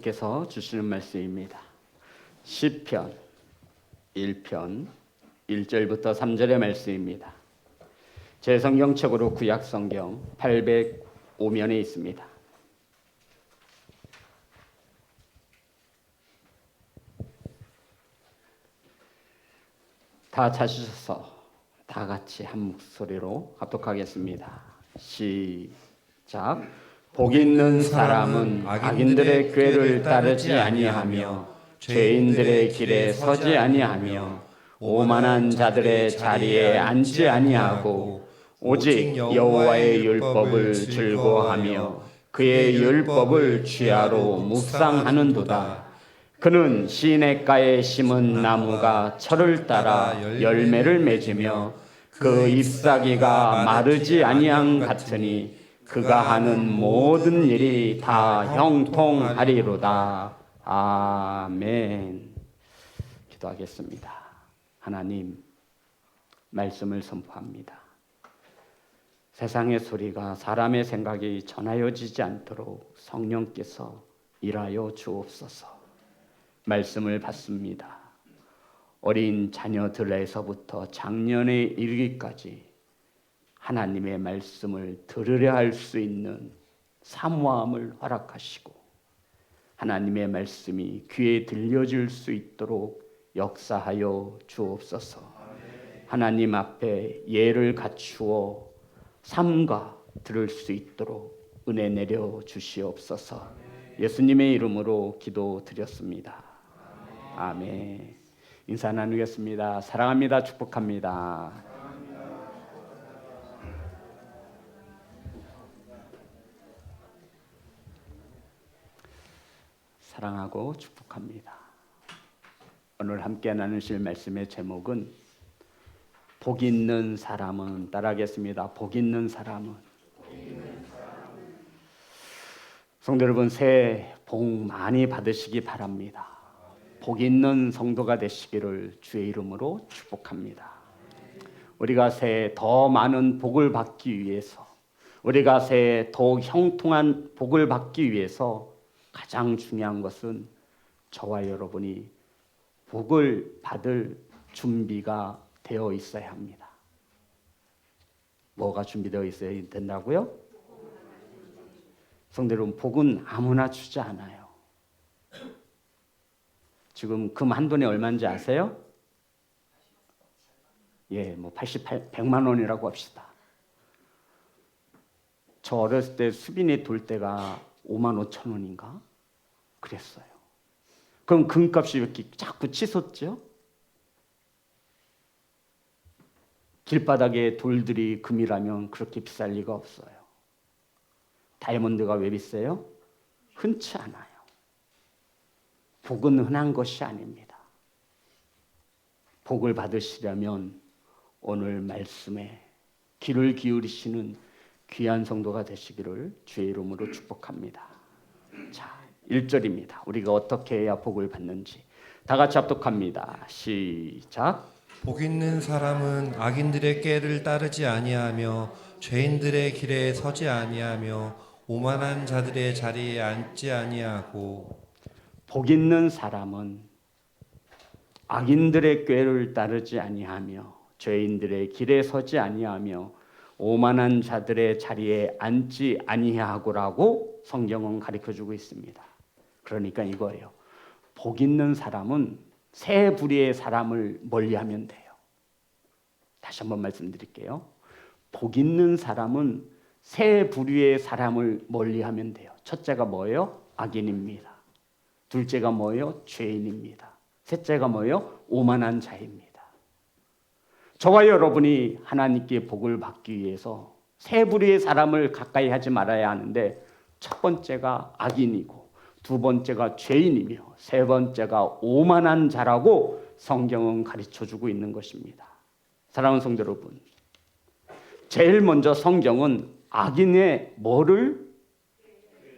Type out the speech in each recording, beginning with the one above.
하나님께서 주시는 말씀입니다. 시편 1편 1절부터 3절의 말씀입니다. 제 성경책으로 구약성경 805면에 있습니다. 다 찾으셔서 다 같이 한 목소리로 합독하겠습니다. 시작. 복 있는 사람은 악인들의 꾀를 따르지 아니하며 죄인들의 길에 서지 아니하며 오만한 자들의 자리에 앉지 아니하고 오직 여호와의 율법을 즐거워하며 그의 율법을 취하로 묵상하는도다. 그는 시냇가에 심은 나무가 철을 따라 열매를 맺으며 그 잎사귀가 마르지 아니함 같으니 그가 하는 모든 일이 다 형통하리로다. 아멘. 기도하겠습니다. 하나님, 말씀을 선포합니다. 세상의 소리가 사람의 생각이 전하여지지 않도록 성령께서 일하여 주옵소서. 말씀을 받습니다. 어린 자녀들에서부터 장년에 이르기까지 하나님의 말씀을 들으려 할 수 있는 사모함을 허락하시고 하나님의 말씀이 귀에 들려질 수 있도록 역사하여 주옵소서. 하나님 앞에 예를 갖추어 삼가 들을 수 있도록 은혜 내려 주시옵소서. 예수님의 이름으로 기도드렸습니다. 아멘. 인사 나누겠습니다. 사랑합니다. 축복합니다. 사랑하고 축복합니다. 오늘 함께 나누실 말씀의 제목은 복 있는 사람은, 따라하겠습니다. 복 있는 사람은. 성도 여러분, 새해 복 많이 받으시기 바랍니다. 복 있는 성도가 되시기를 주의 이름으로 축복합니다. 우리가 새해 더 많은 복을 받기 위해서, 우리가 새해 더욱 형통한 복을 받기 위해서 가장 중요한 것은 저와 여러분이 복을 받을 준비가 되어 있어야 합니다. 뭐가 준비되어 있어야 된다고요? 성도 여러분, 복은 아무나 주지 않아요. 지금 금 한 돈이 얼마인지 아세요? 예, 100만 원이라고 합시다. 저 어렸을 때 수빈이 돌 때가 5만 5천 원인가? 그랬어요. 그럼 금값이 이렇게 자꾸 치솟죠? 길바닥에 돌들이 금이라면 그렇게 비쌀 리가 없어요. 다이아몬드가 왜 비싸요? 흔치 않아요. 복은 흔한 것이 아닙니다. 복을 받으시려면 오늘 말씀에 귀를 기울이시는 귀한 성도가 되시기를 주의 이름으로 축복합니다. 자, 1절입니다. 우리가 어떻게 해야 복을 받는지 다 같이 합독합니다. 시작. 복 있는 사람은 악인들의 꾀를 따르지 아니하며 죄인들의 길에 서지 아니하며 오만한 자들의 자리에 앉지 아니하고. 복 있는 사람은 악인들의 꾀를 따르지 아니하며 죄인들의 길에 서지 아니하며 오만한 자들의 자리에 앉지 아니하고라고 성경은 가르쳐주고 있습니다. 그러니까 이거예요. 복 있는 사람은 세 부류의 사람을 멀리하면 돼요. 다시 한번 말씀드릴게요. 복 있는 사람은 세 부류의 사람을 멀리하면 돼요. 첫째가 뭐예요? 악인입니다. 둘째가 뭐예요? 죄인입니다. 셋째가 뭐예요? 오만한 자입니다. 저와 여러분이 하나님께 복을 받기 위해서 세 부류의 사람을 가까이 하지 말아야 하는데, 첫 번째가 악인이고 두 번째가 죄인이며 세 번째가 오만한 자라고 성경은 가르쳐주고 있는 것입니다. 사랑하는 성도 여러분, 제일 먼저 성경은 악인의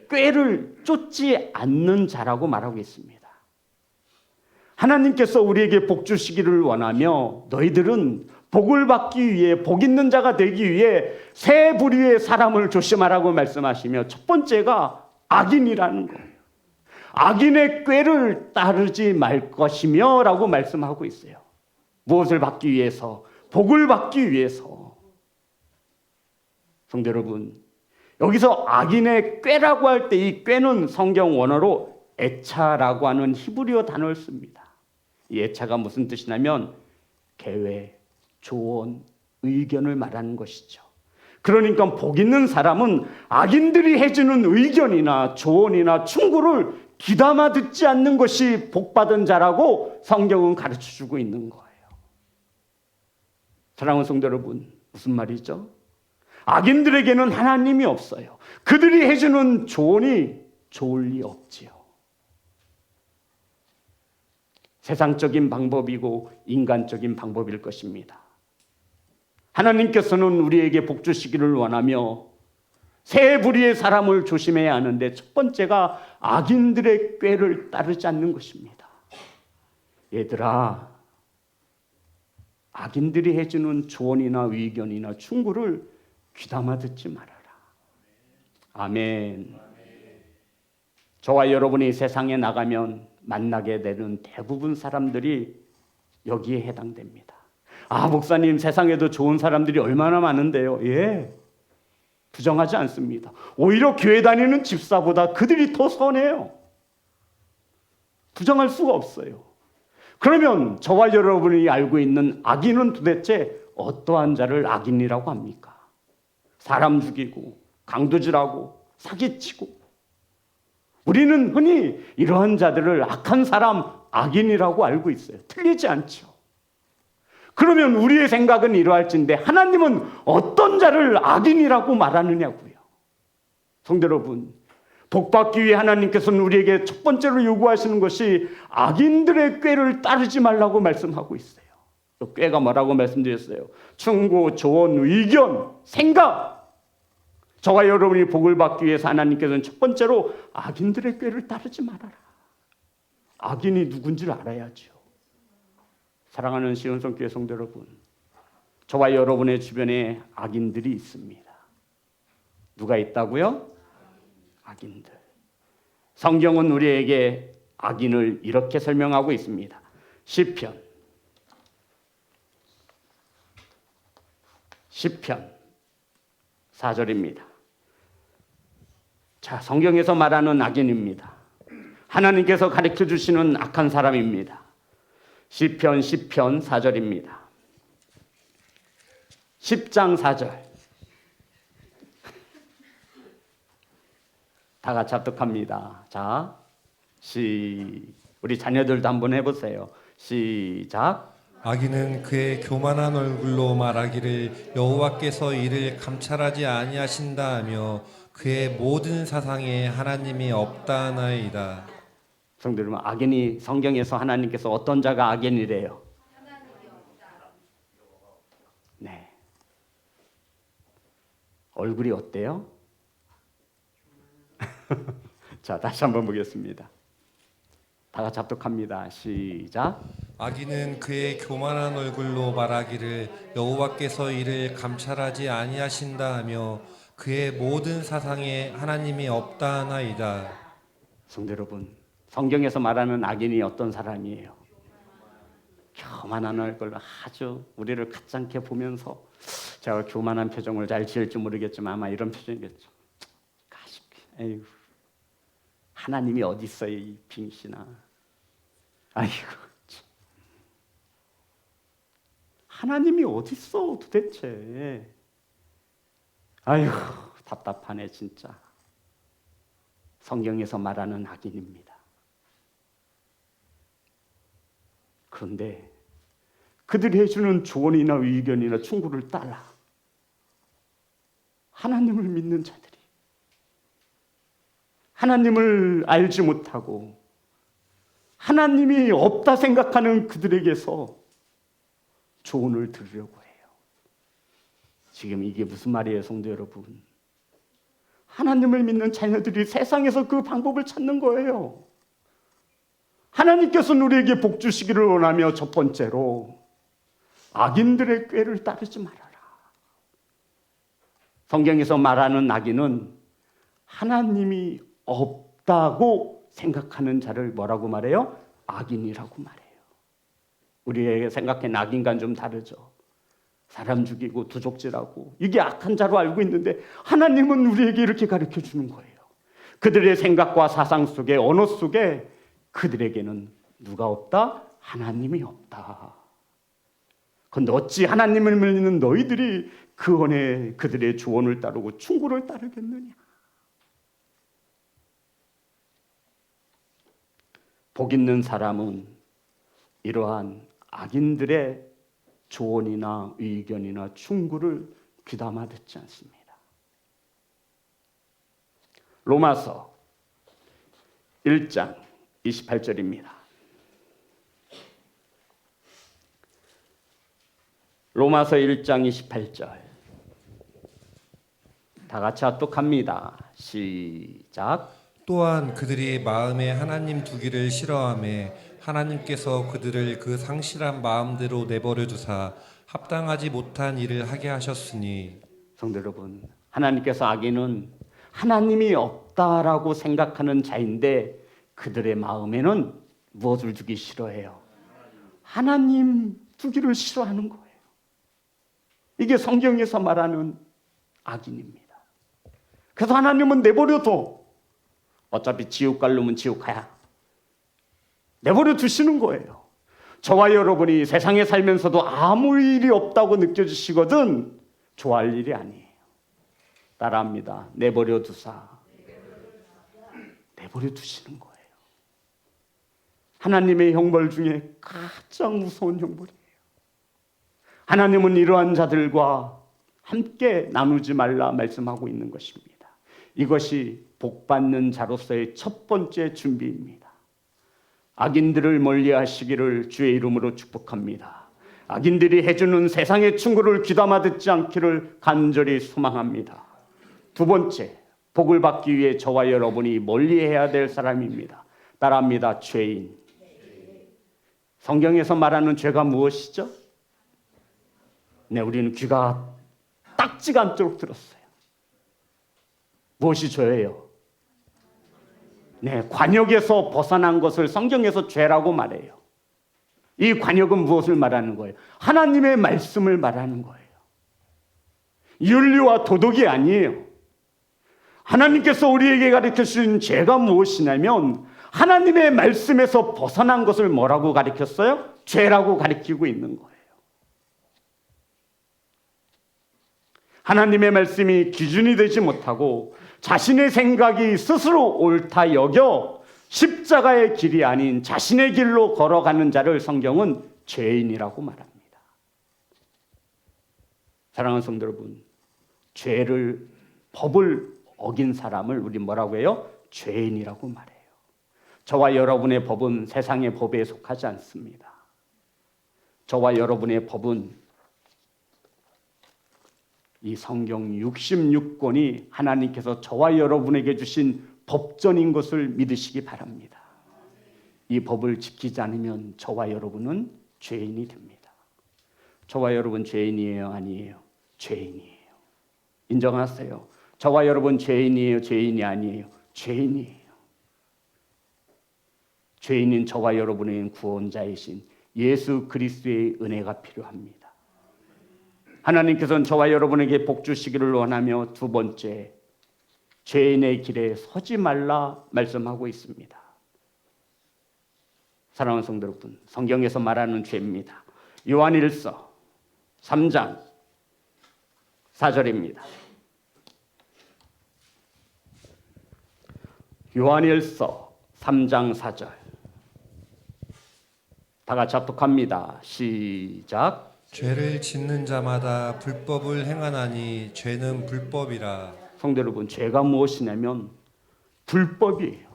꾀를 쫓지 않는 자라고 말하고 있습니다. 하나님께서 우리에게 복 주시기를 원하며 너희들은 복을 받기 위해, 복 있는 자가 되기 위해 세 부류의 사람을 조심하라고 말씀하시며 첫 번째가 악인이라는 거예요. 악인의 꾀를 따르지 말 것이며 라고 말씀하고 있어요. 무엇을 받기 위해서? 복을 받기 위해서. 성도 여러분, 여기서 악인의 꾀라고 할 때 이 꾀는 성경 원어로 애차라고 하는 히브리어 단어를 씁니다. 이 애차가 무슨 뜻이냐면 계획, 조언, 의견을 말하는 것이죠. 그러니까 복 있는 사람은 악인들이 해주는 의견이나 조언이나 충고를 귀담아 듣지 않는 것이 복받은 자라고 성경은 가르쳐주고 있는 거예요. 사랑하는 성도 여러분, 무슨 말이죠? 악인들에게는 하나님이 없어요. 그들이 해주는 조언이 좋을 리 없지요. 세상적인 방법이고 인간적인 방법일 것입니다. 하나님께서는 우리에게 복 주시기를 원하며 세 부류의 사람을 조심해야 하는데 첫 번째가 악인들의 꾀를 따르지 않는 것입니다. 얘들아, 악인들이 해주는 조언이나 의견이나 충고를 귀담아 듣지 말아라. 아멘. 저와 여러분이 세상에 나가면 만나게 되는 대부분 사람들이 여기에 해당됩니다. 아, 목사님, 세상에도 좋은 사람들이 얼마나 많은데요. 예, 부정하지 않습니다. 오히려 교회 다니는 집사보다 그들이 더 선해요. 부정할 수가 없어요. 그러면 저와 여러분이 알고 있는 악인은 도대체 어떠한 자를 악인이라고 합니까? 사람 죽이고 강도질하고 사기치고, 우리는 흔히 이러한 자들을 악한 사람, 악인이라고 알고 있어요. 틀리지 않죠. 그러면 우리의 생각은 이러할진데 하나님은 어떤 자를 악인이라고 말하느냐고요. 성도 여러분, 복받기 위해 하나님께서는 우리에게 첫 번째로 요구하시는 것이 악인들의 꾀를 따르지 말라고 말씀하고 있어요. 그 꾀가 뭐라고 말씀드렸어요? 충고, 조언, 의견, 생각. 저와 여러분이 복을 받기 위해서 하나님께서는 첫 번째로 악인들의 꾀를 따르지 말아라. 악인이 누군지를 알아야죠. 사랑하는 시온성교회 성도 여러분, 저와 여러분의 주변에 악인들이 있습니다. 누가 있다고요? 악인들. 성경은 우리에게 악인을 이렇게 설명하고 있습니다. 시편 4절입니다. 자, 성경에서 말하는 악인입니다. 하나님께서 가르쳐 주시는 악한 사람입니다. 시편 4절입니다. 10장 4절. 다 같이 합독합니다. 자, 우리 자녀들도 한번 해보세요. 시작. 악인은 그의 교만한 얼굴로 말하기를 여호와께서 이를 감찰하지 아니하신다 하며 그의 모든 사상에 하나님이 없다 하나이다. 성도 여러분, 악인이 성경에서 하나님께서 어떤 자가 악인이래요? 네. 얼굴이 어때요? 자, 다시 한번 보겠습니다. 다 같이 합독합니다. 시작. 악인은 그의 교만한 얼굴로 말하기를 여호와께서 이를 감찰하지 아니하신다 하며 그의 모든 사상에 하나님이 없다 하나이다. 성도 여러분, 성경에서 말하는 악인이 어떤 사람이에요? 교만한 얼굴로 아주 우리를 가짠게 보면서, 제가 교만한 표정을 잘 지을지 모르겠지만 아마 이런 표정이겠죠. 에휴, 하나님이 어디 있어요, 이 빙신아. 아이고, 참. 하나님이 어디 있어 도대체. 아이고, 답답하네 진짜. 성경에서 말하는 악인입니다. 그런데 그들이 해주는 조언이나 의견이나 충고를 따라 하나님을 믿는 자들이, 하나님을 알지 못하고 하나님이 없다 생각하는 그들에게서 조언을 들으려고 해요. 지금 이게 무슨 말이에요, 성도 여러분? 하나님을 믿는 자녀들이 세상에서 그 방법을 찾는 거예요. 하나님께서는 우리에게 복 주시기를 원하며 첫 번째로 악인들의 꾀를 따르지 말아라. 성경에서 말하는 악인은 하나님이 없다고 생각하는 자를 뭐라고 말해요? 악인이라고 말해요. 우리에게 생각한 악인과는 좀 다르죠. 사람 죽이고 도적질하고 이게 악한 자로 알고 있는데 하나님은 우리에게 이렇게 가르쳐 주는 거예요. 그들의 생각과 사상 속에, 언어 속에 그들에게는 누가 없다? 하나님이 없다. 그런데 어찌 하나님을 믿는 너희들이 그 언에 그들의 조언을 따르고 충고를 따르겠느냐? 복 있는 사람은 이러한 악인들의 조언이나 의견이나 충고를 귀담아 듣지 않습니다. 로마서 1장 28절입니다. 로마서 1장 28절. 다 같이 합독합니다. 시작. 또한 그들이 마음에 하나님 두기를 싫어하며 하나님께서 그들을 그 상실한 마음대로 내버려 두사 합당하지 못한 일을 하게 하셨으니. 성도 여러분, 하나님께서 악인은 하나님이 없다라고 생각하는 자인데 그들의 마음에는 무엇을 두기 싫어해요? 하나님 두기를 싫어하는 거예요. 이게 성경에서 말하는 악인입니다. 그래서 하나님은 내버려둬. 어차피 지옥 갈 놈은 지옥 가야. 내버려 두시는 거예요. 저와 여러분이 세상에 살면서도 아무 일이 없다고 느껴지시거든 좋아할 일이 아니에요. 따라합니다. 내버려 두사. 내버려 두시는 거예요. 하나님의 형벌 중에 가장 무서운 형벌이에요. 하나님은 이러한 자들과 함께 나누지 말라 말씀하고 있는 것입니다. 이것이 복받는 자로서의 첫 번째 준비입니다. 악인들을 멀리하시기를 주의 이름으로 축복합니다. 악인들이 해주는 세상의 충고를 귀담아 듣지 않기를 간절히 소망합니다. 두 번째, 복을 받기 위해 저와 여러분이 멀리해야 될 사람입니다. 따라합니다. 죄인. 성경에서 말하는 죄가 무엇이죠? 네, 우리는 귀가 딱지가 않도록 들었어요. 무엇이 죄예요? 네, 관역에서 벗어난 것을 성경에서 죄라고 말해요. 이 관역은 무엇을 말하는 거예요? 하나님의 말씀을 말하는 거예요. 윤리와 도덕이 아니에요. 하나님께서 우리에게 가르쳐 주신 죄가 무엇이냐면 하나님의 말씀에서 벗어난 것을 뭐라고 가르쳤어요? 죄라고 가르치고 있는 거예요. 하나님의 말씀이 기준이 되지 못하고 자신의 생각이 스스로 옳다 여겨 십자가의 길이 아닌 자신의 길로 걸어가는 자를 성경은 죄인이라고 말합니다. 사랑하는 성도 여러분, 법을 어긴 사람을 우리 뭐라고 해요? 죄인이라고 말해요. 저와 여러분의 법은 세상의 법에 속하지 않습니다. 저와 여러분의 법은 이 성경 66권이 하나님께서 저와 여러분에게 주신 법전인 것을 믿으시기 바랍니다. 이 법을 지키지 않으면 저와 여러분은 죄인이 됩니다. 저와 여러분 죄인이에요? 아니에요? 죄인이에요. 인정하세요. 저와 여러분 죄인이에요? 죄인이 아니에요? 죄인이에요. 죄인인 저와 여러분의 구원자이신 예수 그리스도의 은혜가 필요합니다. 하나님께서는 저와 여러분에게 복 주시기를 원하며 두 번째, 죄인의 길에 서지 말라 말씀하고 있습니다. 사랑하는 성도 여러분, 성경에서 말하는 죄입니다. 요한일서 3장 4절입니다. 요한일서 3장 4절. 다 같이 합독합니다. 시작. 죄를 짓는 자마다 불법을 행하나니 죄는 불법이라. 성도 여러분, 죄가 무엇이냐면 불법이에요.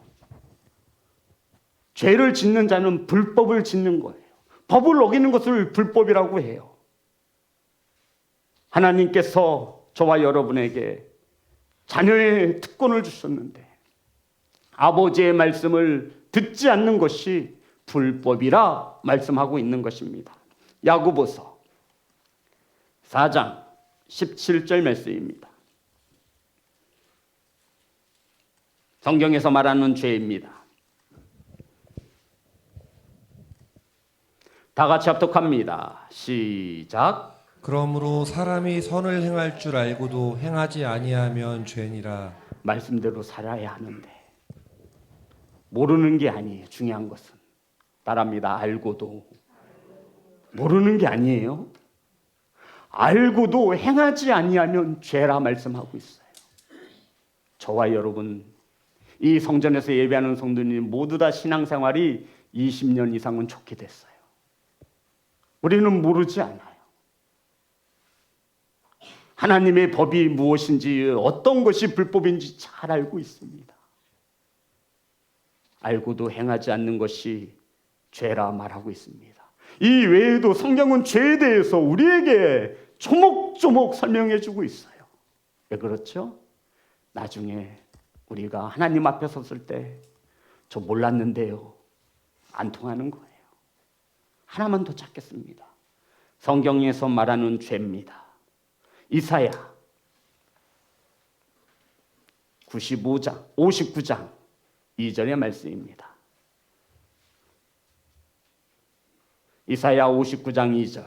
죄를 짓는 자는 불법을 짓는 거예요. 법을 어기는 것을 불법이라고 해요. 하나님께서 저와 여러분에게 자녀의 특권을 주셨는데 아버지의 말씀을 듣지 않는 것이 불법이라 말씀하고 있는 것입니다. 야고보서 4장 17절 말씀입니다. 성경에서 말하는 죄입니다. 다 같이 합독합니다. 시작. 그러므로 사람이 선을 행할 줄 알고도 행하지 아니하면 죄니라. 말씀대로 살아야 하는데 모르는 게 아니에요. 중요한 것은 따라합니다. 알고도 모르는 게 아니에요. 알고도 행하지 아니하면 죄라 말씀하고 있어요. 저와 여러분, 이 성전에서 예배하는 성도님 모두 다 신앙생활이 20년 이상은 좋게 됐어요. 우리는 모르지 않아요. 하나님의 법이 무엇인지, 어떤 것이 불법인지 잘 알고 있습니다. 알고도 행하지 않는 것이 죄라 말하고 있습니다. 이 외에도 성경은 죄에 대해서 우리에게 조목조목 설명해 주고 있어요. 왜 그렇죠? 나중에 우리가 하나님 앞에 섰을 때 저 몰랐는데요, 안 통하는 거예요. 하나만 더 찾겠습니다. 성경에서 말하는 죄입니다. 이사야 59장 2절의 말씀입니다. 이사야 59장 2절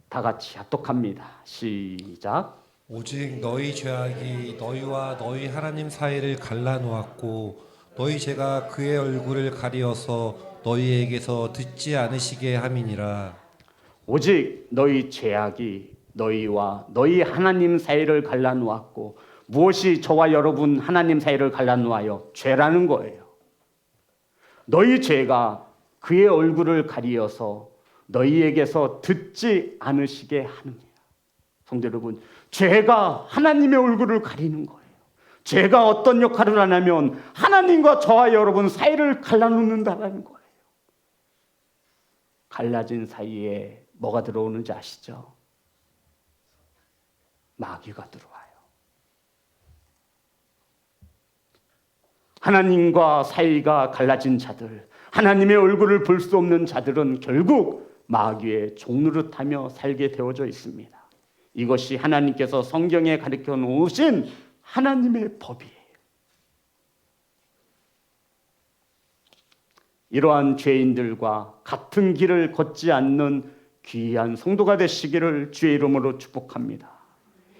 다 같이 합독합니다. 시작. 오직 너희 죄악이 너희와 너희 하나님 사이를 갈라놓았고 너희 죄가 그의 얼굴을 가리어서 너희에게서 듣지 않으시게 함이니라. 오직 너희 죄악이 너희와 너희 하나님 사이를 갈라놓았고, 무엇이 저와 여러분 하나님 사이를 갈라놓아요? 죄라는 거예요. 너희 죄가 그의 얼굴을 가리어서 너희에게서 듣지 않으시게 하느니라. 성도 여러분, 죄가 하나님의 얼굴을 가리는 거예요. 죄가 어떤 역할을 하냐면 하나님과 저와 여러분 사이를 갈라놓는다는 거예요. 갈라진 사이에 뭐가 들어오는지 아시죠? 마귀가 들어와요. 하나님과 사이가 갈라진 자들, 하나님의 얼굴을 볼 수 없는 자들은 결국 마귀의 종노릇하며 살게 되어져 있습니다. 이것이 하나님께서 성경에 가르쳐 놓으신 하나님의 법이에요. 이러한 죄인들과 같은 길을 걷지 않는 귀한 성도가 되시기를 주의 이름으로 축복합니다.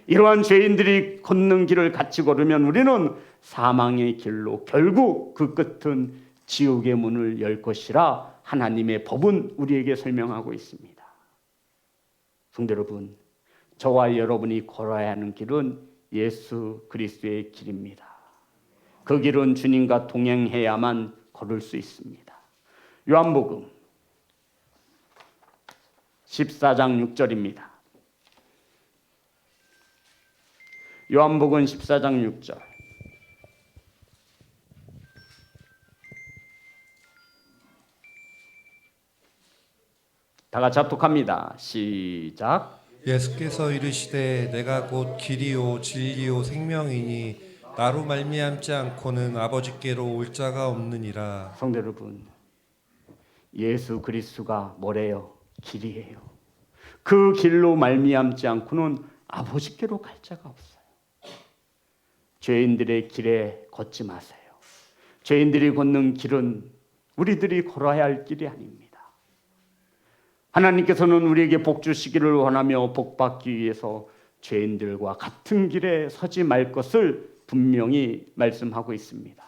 이러한 죄인들이 걷는 길을 같이 걸으면 우리는 사망의 길로, 결국 그 끝은 지옥의 문을 열 것이라 하나님의 법은 우리에게 설명하고 있습니다. 성도 여러분, 저와 여러분이 걸어야 하는 길은 예수 그리스도의 길입니다. 그 길은 주님과 동행해야만 걸을 수 있습니다. 요한복음 14장 6절입니다. 요한복음 14장 6절 다 같이 합독합니다. 시작. 예수께서 이르시되 내가 곧 길이요 진리요 생명이니 나로 말미암지 않고는 아버지께로 올 자가 없느니라. 성도 여러분, 예수 그리스도가 뭐래요? 길이에요. 그 길로 말미암지 않고는 아버지께로 갈 자가 없어요. 죄인들의 길에 걷지 마세요. 죄인들이 걷는 길은 우리들이 걸어야 할 길이 아닙니다. 하나님께서는 우리에게 복 주시기를 원하며 복 받기 위해서 죄인들과 같은 길에 서지 말 것을 분명히 말씀하고 있습니다.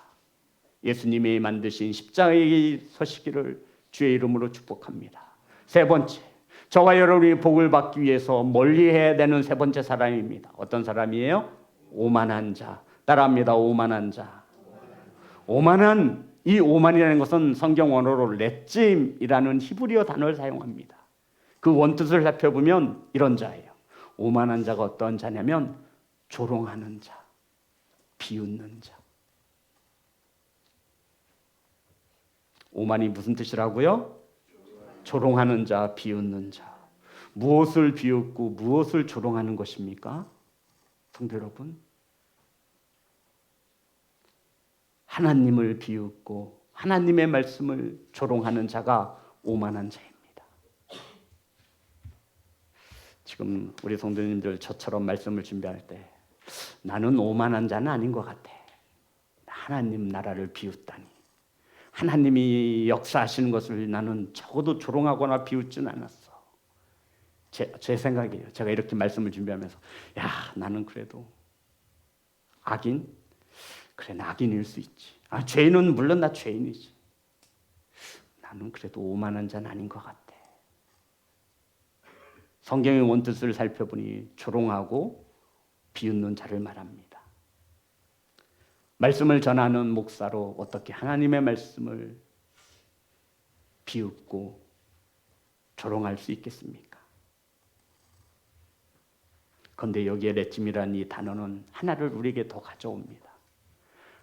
예수님이 만드신 십자가에 서시기를 주의 이름으로 축복합니다. 세 번째, 저와 여러분이 복을 받기 위해서 멀리해야 되는 세 번째 사람입니다. 어떤 사람이에요? 오만한 자. 따라합니다. 오만한 자. 오만한, 이 오만이라는 것은 성경 원어로 렛짐이라는 히브리어 단어를 사용합니다. 그 원뜻을 살펴보면 이런 자예요. 오만한 자가 어떤 자냐면 조롱하는 자, 비웃는 자. 오만이 무슨 뜻이라고요? 조롱하는 자, 비웃는 자. 무엇을 비웃고 무엇을 조롱하는 것입니까? 성도 여러분, 하나님을 비웃고 하나님의 말씀을 조롱하는 자가 오만한 자입니다. 지금 우리 성도님들 저처럼 말씀을 준비할 때 나는 오만한 자는 아닌 것 같아. 하나님 나라를 비웃다니, 하나님이 역사하시는 것을 나는 적어도 조롱하거나 비웃진 않았어. 제 생각이에요. 제가 이렇게 말씀을 준비하면서 야, 나는 그래도 악인? 그래, 나 악인일 수 있지. 죄인은 물론 나 죄인이지. 나는 그래도 오만한 자는 아닌 것 같아. 성경의 원뜻을 살펴보니 조롱하고 비웃는 자를 말합니다. 말씀을 전하는 목사로 어떻게 하나님의 말씀을 비웃고 조롱할 수 있겠습니까? 그런데 여기에 레짐이라는 이 단어는 하나를 우리에게 더 가져옵니다.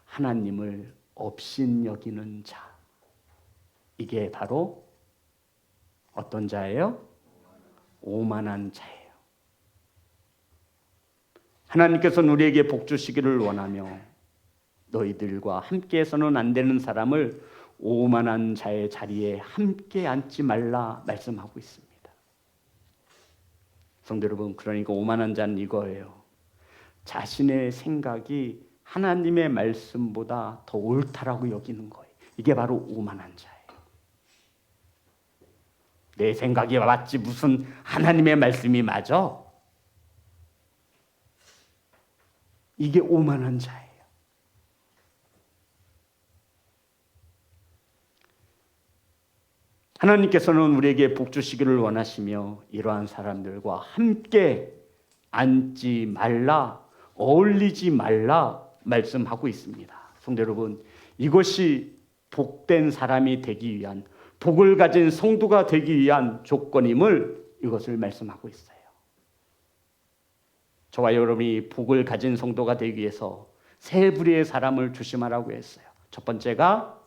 하나님을 업신여기는 자. 이게 바로 어떤 자예요? 오만한 자예요. 하나님께서는 우리에게 복 주시기를 원하며 너희들과 함께해서는 안 되는 사람을 오만한 자의 자리에 함께 앉지 말라 말씀하고 있습니다. 성도 여러분, 그러니까 오만한 자는 이거예요. 자신의 생각이 하나님의 말씀보다 더 옳다라고 여기는 거예요. 이게 바로 오만한 자예요. 내 생각이 맞지 무슨 하나님의 말씀이 맞아? 이게 오만한 자예요. 하나님께서는 우리에게 복 주시기를 원하시며 이러한 사람들과 함께 앉지 말라, 어울리지 말라 말씀하고 있습니다. 성도 여러분, 이것이 복된 사람이 되기 위한, 복을 가진 성도가 되기 위한 조건임을 이것을 말씀하고 있어요. 저와 여러분이 복을 가진 성도가 되기 위해서 세 부류의 사람을 조심하라고 했어요. 첫 번째가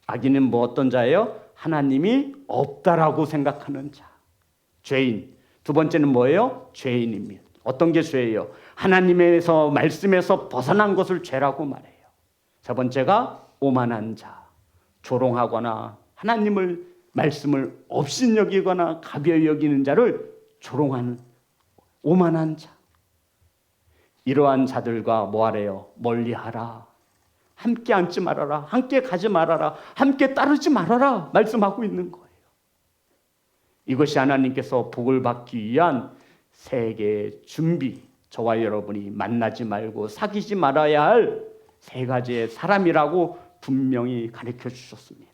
악인은 뭐 어떤 자예요? 하나님이 없다라고 생각하는 자, 죄인. 두 번째는 뭐예요? 죄인입니다. 어떤 게 죄예요? 하나님에서 말씀에서 벗어난 것을 죄라고 말해요. 세 번째가 오만한 자, 조롱하거나 하나님을 말씀을 업신여기거나 가벼이 여기는 자를 조롱하는 오만한 자. 이러한 자들과 뭐하래요? 멀리하라. 함께 앉지 말아라. 함께 가지 말아라. 함께 따르지 말아라. 말씀하고 있는 거예요. 이것이 하나님께서 복을 받기 위한 세계의 준비. 저와 여러분이 만나지 말고 사귀지 말아야 할 세 가지의 사람이라고 분명히 가르쳐 주셨습니다.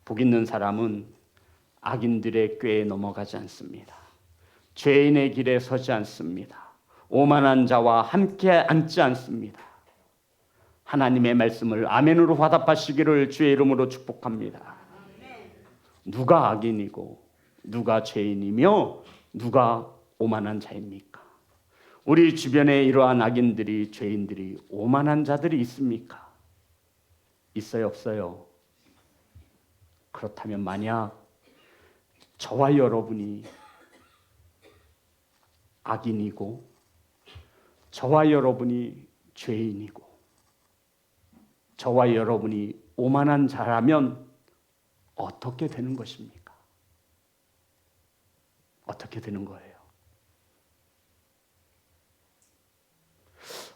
복 있는 사람은 악인들의 꾀에 넘어가지 않습니다. 죄인의 길에 서지 않습니다. 오만한 자와 함께 앉지 않습니다. 하나님의 말씀을 아멘으로 화답하시기를 주의 이름으로 축복합니다. 누가 악인이고 누가 죄인이며 누가 오만한 자입니까? 우리 주변에 이러한 악인들이, 죄인들이, 오만한 자들이 있습니까? 있어요, 없어요? 그렇다면 만약 저와 여러분이 악인이고 저와 여러분이 죄인이고 저와 여러분이 오만한 자라면 어떻게 되는 것입니까? 어떻게 되는 거예요?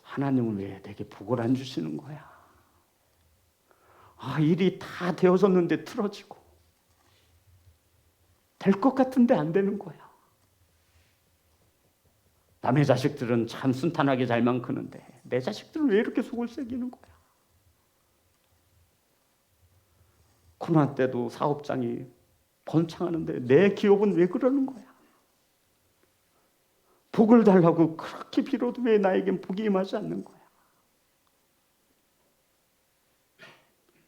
하나님은 왜 내게 복을 안 주시는 거야? 일이 다 되어졌는데 틀어지고 될 것 같은데 안 되는 거야. 남의 자식들은 참 순탄하게 잘만 크는데 내 자식들은 왜 이렇게 속을 새기는 거야? 코로나 때도 사업장이 번창하는데 내 기업은 왜 그러는 거야? 복을 달라고 그렇게 빌어도 왜 나에겐 복이 임하지 않는 거야?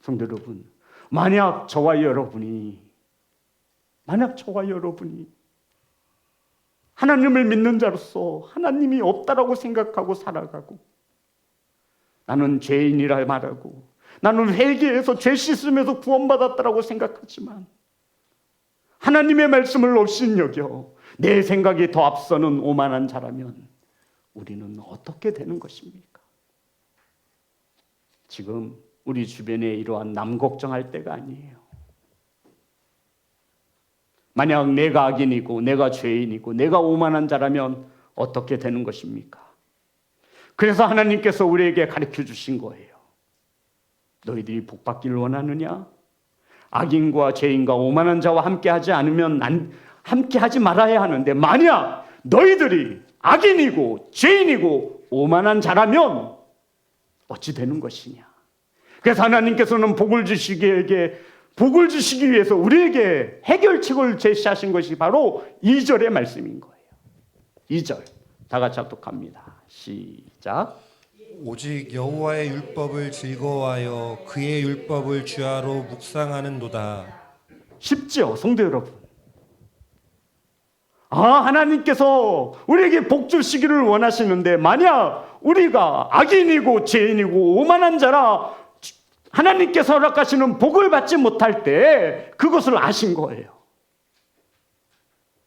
성도 여러분, 만약 저와 여러분이 하나님을 믿는 자로서 하나님이 없다라고 생각하고 살아가고 나는 죄인이라 말하고 나는 회개해서 죄 씻으면서 구원받았다라고 생각하지만 하나님의 말씀을 업신여겨 내 생각이 더 앞서는 오만한 자라면 우리는 어떻게 되는 것입니까? 지금 우리 주변에 이러한 남 걱정할 때가 아니에요. 만약 내가 악인이고 내가 죄인이고 내가 오만한 자라면 어떻게 되는 것입니까? 그래서 하나님께서 우리에게 가르쳐 주신 거예요. 너희들이 복 받기를 원하느냐? 악인과 죄인과 오만한 자와 함께하지 않으면 함께하지 말아야 하는데, 만약 너희들이 악인이고 죄인이고 오만한 자라면 어찌 되는 것이냐? 그래서 하나님께서는 복을 주시기 위해서 우리에게 해결책을 제시하신 것이 바로 2절의 말씀인 거예요. 2절 다 같이 합독합니다. 시작. 오직 여호와의 율법을 즐거워하여 그의 율법을 주야로 묵상하는도다. 쉽죠, 성도 여러분? 하나님께서 우리에게 복 주시기를 원하시는데, 만약 우리가 악인이고 죄인이고 오만한 자라 하나님께서 허락하시는 복을 받지 못할 때 그것을 아신 거예요.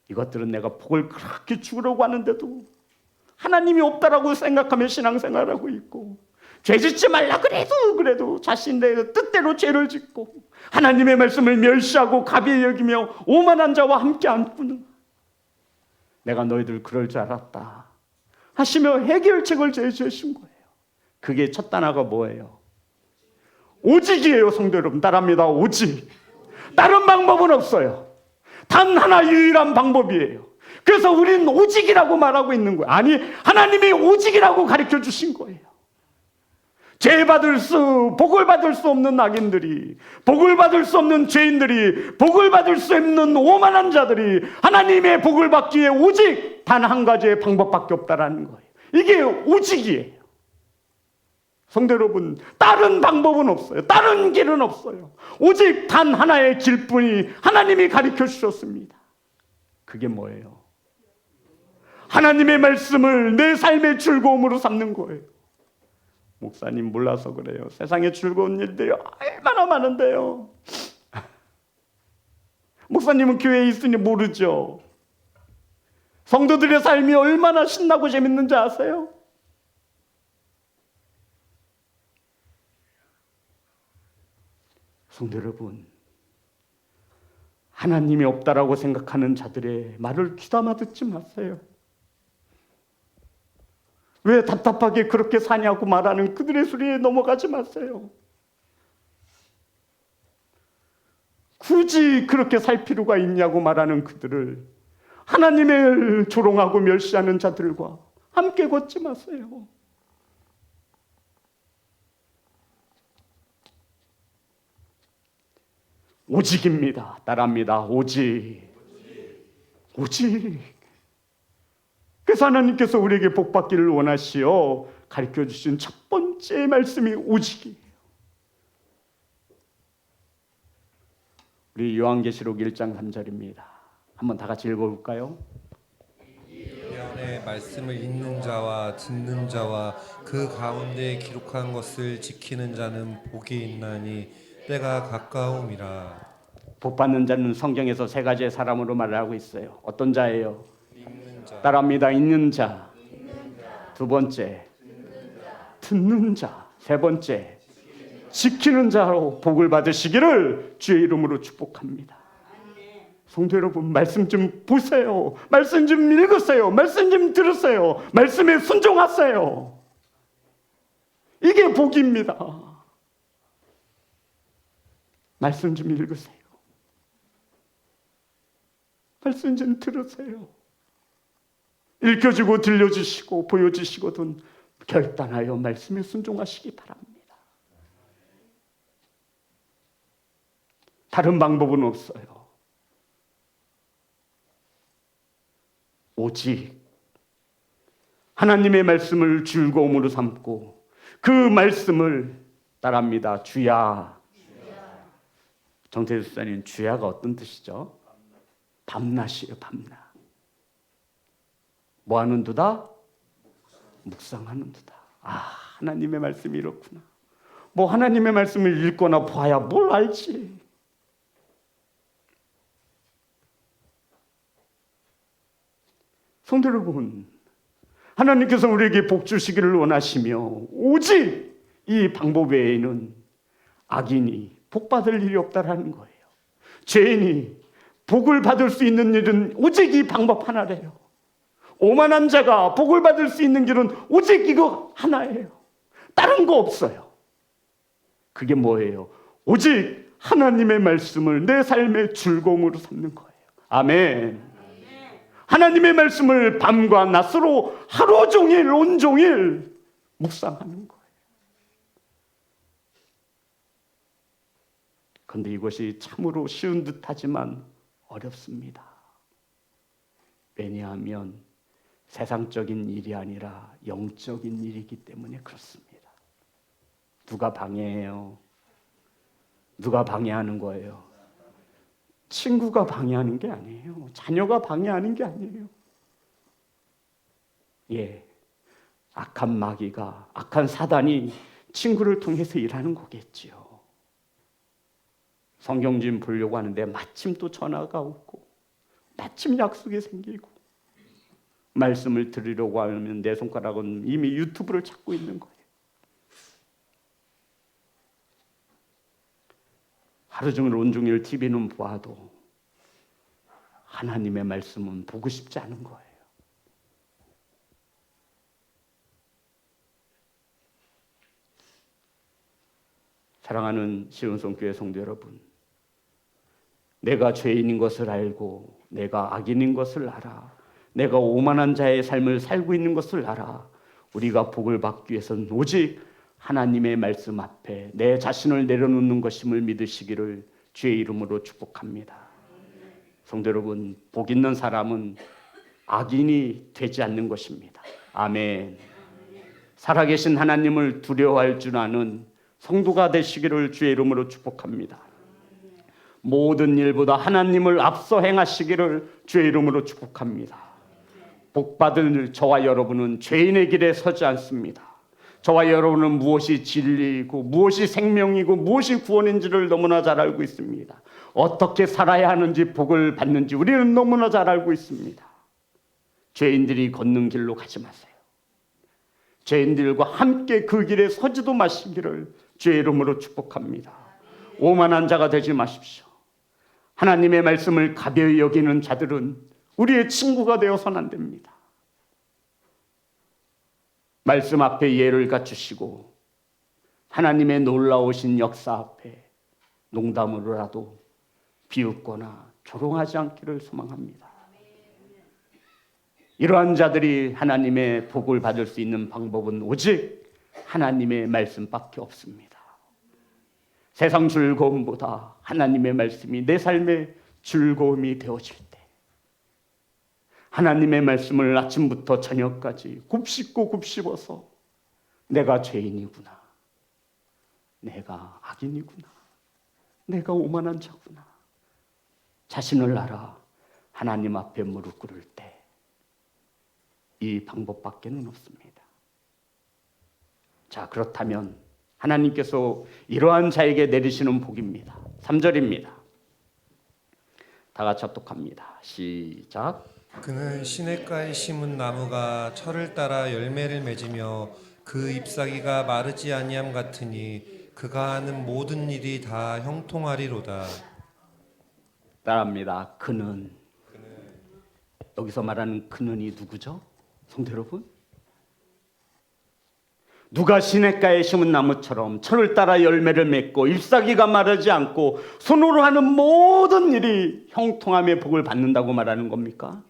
이것들은 내가 복을 그렇게 주려고 하는데도 하나님이 없다라고 생각하며 신앙생활하고 있고, 죄 짓지 말라 그래도 자신의 뜻대로 죄를 짓고 하나님의 말씀을 멸시하고 가비히 여기며 오만한 자와 함께 앉구나. 내가 너희들 그럴 줄 알았다 하시며 해결책을 제시하신 거예요. 그게 첫 단어가 뭐예요? 오직이에요. 성도 여러분, 따라합니다. 오직. 다른 방법은 없어요. 단 하나 유일한 방법이에요. 그래서 우리는 오직이라고 말하고 있는 거예요. 아니, 하나님이 오직이라고 가르쳐 주신 거예요. 복을 받을 수 없는 악인들이, 복을 받을 수 없는 죄인들이, 복을 받을 수 없는 오만한 자들이 하나님의 복을 받기 위해 오직 단 한 가지의 방법밖에 없다라는 거예요. 이게 오직이에요. 성도 여러분, 다른 방법은 없어요. 다른 길은 없어요. 오직 단 하나의 길뿐이 하나님이 가르쳐 주셨습니다. 그게 뭐예요? 하나님의 말씀을 내 삶의 즐거움으로 삼는 거예요. 목사님 몰라서 그래요. 세상에 즐거운 일들이 얼마나 많은데요. 목사님은 교회에 있으니 모르죠. 성도들의 삶이 얼마나 신나고 재밌는지 아세요? 성도 여러분, 하나님이 없다라고 생각하는 자들의 말을 귀담아 듣지 마세요. 왜 답답하게 그렇게 사냐고 말하는 그들의 소리에 넘어가지 마세요. 굳이 그렇게 살 필요가 있냐고 말하는 그들을, 하나님을 조롱하고 멸시하는 자들과 함께 걷지 마세요. 오직입니다. 따라합니다. 오직. 그래서 하나님께서 우리에게 복 받기를 원하시어 가르쳐 주신 첫 번째 말씀이 오직이에요. 우리 요한계시록 1장 3절입니다. 한번 다 같이 읽어볼까요? 이 안에 말씀을 읽는 자와 듣는 자와 그 가운데 기록한 것을 지키는 자는 복이 있나니 때가 가까움이라. 복 받는 자는 성경에서 세 가지의 사람으로 말하고 있어요. 어떤 자예요? 읽는 자. 따라합니다. 읽는 자. 두 번째, 듣는 자. 세 번째, 지키는 자로 복을 받으시기를 주의 이름으로 축복합니다. 성도 여러분, 말씀 좀 보세요. 말씀 좀 읽으세요. 말씀 좀 들으세요. 말씀에 순종하세요. 이게 복입니다. 말씀 좀 읽으세요. 말씀 좀 들으세요. 읽혀주고 들려주시고 보여주시거든 결단하여 말씀에 순종하시기 바랍니다. 다른 방법은 없어요. 오직 하나님의 말씀을 즐거움으로 삼고 그 말씀을 따라합니다. 주야. 정태주 수사님, 주야가 어떤 뜻이죠? 밤낮이에요. 밤낮. 뭐 하는 두다? 묵상하는 두다. 하나님의 말씀이 이렇구나. 뭐 하나님의 말씀을 읽거나 봐야 뭘 알지. 성도 여러분, 하나님께서 우리에게 복 주시기를 원하시며 오직 이 방법 외에는 악인이 복 받을 일이 없다라는 거예요. 죄인이 복을 받을 수 있는 일은 오직 이 방법 하나래요. 오만한 자가 복을 받을 수 있는 길은 오직 이거 하나예요. 다른 거 없어요. 그게 뭐예요? 오직 하나님의 말씀을 내 삶의 즐거움으로 삼는 거예요. 아멘. 하나님의 말씀을 밤과 낮으로 하루 종일 온종일 묵상하는 거예요. 그런데 이것이 참으로 쉬운 듯하지만 어렵습니다. 왜냐하면 세상적인 일이 아니라 영적인 일이기 때문에 그렇습니다. 누가 방해해요? 누가 방해하는 거예요? 친구가 방해하는 게 아니에요. 자녀가 방해하는 게 아니에요. 악한 마귀가, 악한 사단이 친구를 통해서 일하는 거겠지요. 성경 좀 보려고 하는데 마침 또 전화가 오고 마침 약속이 생기고 말씀을 들으려고 하면 내 손가락은 이미 유튜브를 찾고 있는 거예요. 하루 종일 온종일 TV는 보아도 하나님의 말씀은 보고 싶지 않은 거예요. 사랑하는 시온성교회 성도 여러분, 내가 죄인인 것을 알고 내가 악인인 것을 알아, 내가 오만한 자의 삶을 살고 있는 것을 알아, 우리가 복을 받기 위해서는 오직 하나님의 말씀 앞에 내 자신을 내려놓는 것임을 믿으시기를 주의 이름으로 축복합니다. 성도 여러분, 복 있는 사람은 악인이 되지 않는 것입니다. 아멘. 살아계신 하나님을 두려워할 줄 아는 성도가 되시기를 주의 이름으로 축복합니다. 모든 일보다 하나님을 앞서 행하시기를 주의 이름으로 축복합니다. 복받을 저와 여러분은 죄인의 길에 서지 않습니다. 저와 여러분은 무엇이 진리이고 무엇이 생명이고 무엇이 구원인지를 너무나 잘 알고 있습니다. 어떻게 살아야 하는지 복을 받는지 우리는 너무나 잘 알고 있습니다. 죄인들이 걷는 길로 가지 마세요. 죄인들과 함께 그 길에 서지도 마시기를 주의 이름으로 축복합니다. 오만한 자가 되지 마십시오. 하나님의 말씀을 가벼이 여기는 자들은 우리의 친구가 되어서는 안 됩니다. 말씀 앞에 예를 갖추시고 하나님의 놀라우신 역사 앞에 농담으로라도 비웃거나 조롱하지 않기를 소망합니다. 이러한 자들이 하나님의 복을 받을 수 있는 방법은 오직 하나님의 말씀밖에 없습니다. 세상 즐거움보다 하나님의 말씀이 내 삶의 즐거움이 되어질 때, 하나님의 말씀을 아침부터 저녁까지 곱씹고 곱씹어서 내가 죄인이구나, 내가 악인이구나, 내가 오만한 자구나 자신을 알아 하나님 앞에 무릎 꿇을 때 이 방법밖에는 없습니다. 자, 그렇다면 하나님께서 이러한 자에게 내리시는 복입니다. 3절입니다. 다 같이 합독합니다. 시작. 그는 시냇가에 심은 나무가 철을 따라 열매를 맺으며 그 잎사귀가 마르지 아니함 같으니 그가 하는 모든 일이 다 형통하리로다. 따라합니다. 그는. 여기서 말하는 그는이 누구죠? 성도 여러분, 누가 시냇가에 심은 나무처럼 철을 따라 열매를 맺고 잎사귀가 마르지 않고 손으로 하는 모든 일이 형통함의 복을 받는다고 말하는 겁니까?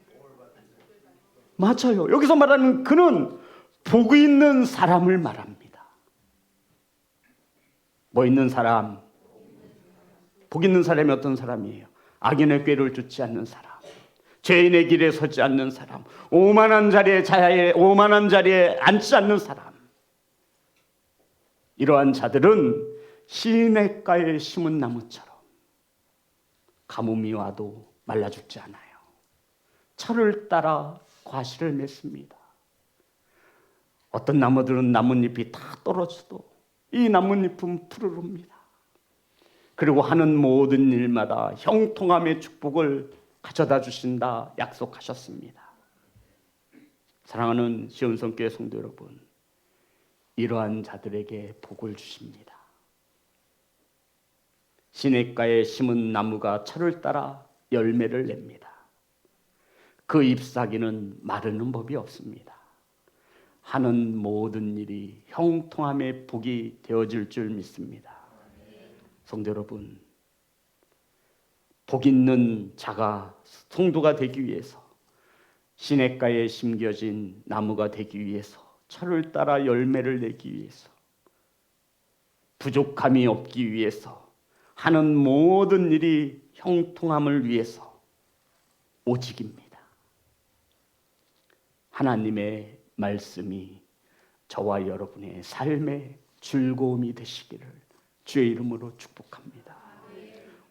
맞아요. 여기서 말하는 그는 복이 있는 사람을 말합니다. 뭐 있는 사람? 복 있는 사람이 어떤 사람이에요? 악인의 꾀를 쫓지 않는 사람, 죄인의 길에 서지 않는 사람, 오만한 자리에 앉지 않는 사람. 이러한 자들은 시냇가에 심은 나무처럼 가뭄이 와도 말라 죽지 않아요. 철을 따라 과실을 맺습니다. 어떤 나무들은 나뭇잎이 다 떨어져도 이 나뭇잎은 푸르릅니다. 그리고 하는 모든 일마다 형통함의 축복을 가져다 주신다 약속하셨습니다. 사랑하는 시온성교회 성도 여러분, 이러한 자들에게 복을 주십니다. 시냇가에 심은 나무가 철을 따라 열매를 냅니다. 그 잎사귀는 마르는 법이 없습니다. 하는 모든 일이 형통함의 복이 되어질 줄 믿습니다. 성도 여러분, 복 있는 자가 성도가 되기 위해서, 시냇가에 심겨진 나무가 되기 위해서, 철을 따라 열매를 내기 위해서, 부족함이 없기 위해서, 하는 모든 일이 형통함을 위해서 오직입니다. 하나님의 말씀이 저와 여러분의 삶의 즐거움이 되시기를 주의 이름으로 축복합니다.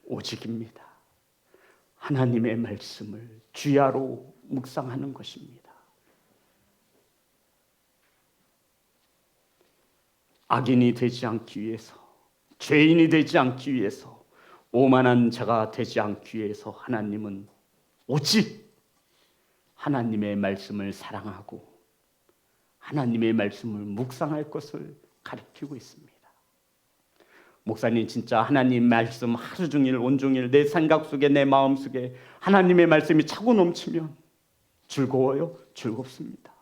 오직입니다. 하나님의 말씀을 주야로 묵상하는 것입니다. 악인이 되지 않기 위해서, 죄인이 되지 않기 위해서, 오만한 자가 되지 않기 위해서 하나님은 오직 하나님의 말씀을 사랑하고 하나님의 말씀을 묵상할 것을 가르치고 있습니다. 목사님, 진짜 하나님 말씀 하루 종일 온종일 내 생각 속에, 내 마음 속에 하나님의 말씀이 차고 넘치면 즐거워요? 즐겁습니다.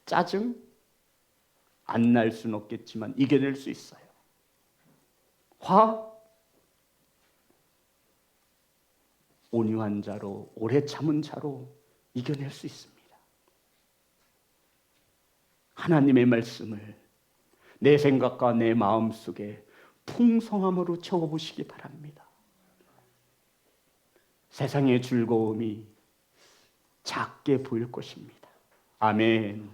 짜증? 안 날 수는 없겠지만 이겨낼 수 있어요. 화? 온유한 자로, 오래 참은 자로 이겨낼 수 있습니다. 하나님의 말씀을 내 생각과 내 마음 속에 풍성함으로 채워보시기 바랍니다. 세상의 즐거움이 작게 보일 것입니다. 아멘.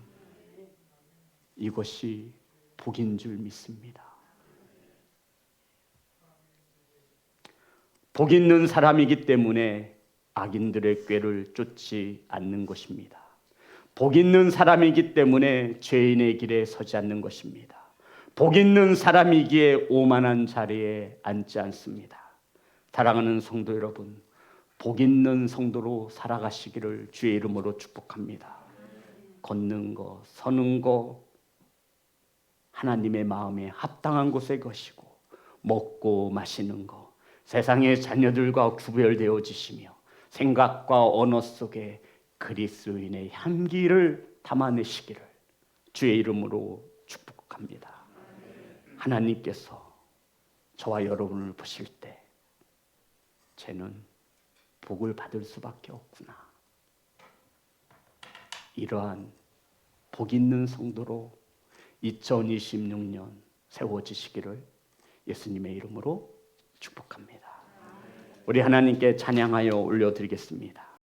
이것이 복인 줄 믿습니다. 복 있는 사람이기 때문에 악인들의 꾀를 쫓지 않는 것입니다. 복 있는 사람이기 때문에 죄인의 길에 서지 않는 것입니다. 복 있는 사람이기에 오만한 자리에 앉지 않습니다. 사랑하는 성도 여러분, 복 있는 성도로 살아가시기를 주의 이름으로 축복합니다. 걷는 거, 서는 거 하나님의 마음에 합당한 곳에 것이고, 먹고 마시는 거 세상의 자녀들과 구별되어지시며 생각과 언어 속에 그리스도인의 향기를 담아내시기를 주의 이름으로 축복합니다. 하나님께서 저와 여러분을 보실 때 쟤는 복을 받을 수밖에 없구나, 이러한 복 있는 성도로 2026년 세워지시기를 예수님의 이름으로 축복합니다. 우리 하나님께 찬양하여 올려드리겠습니다.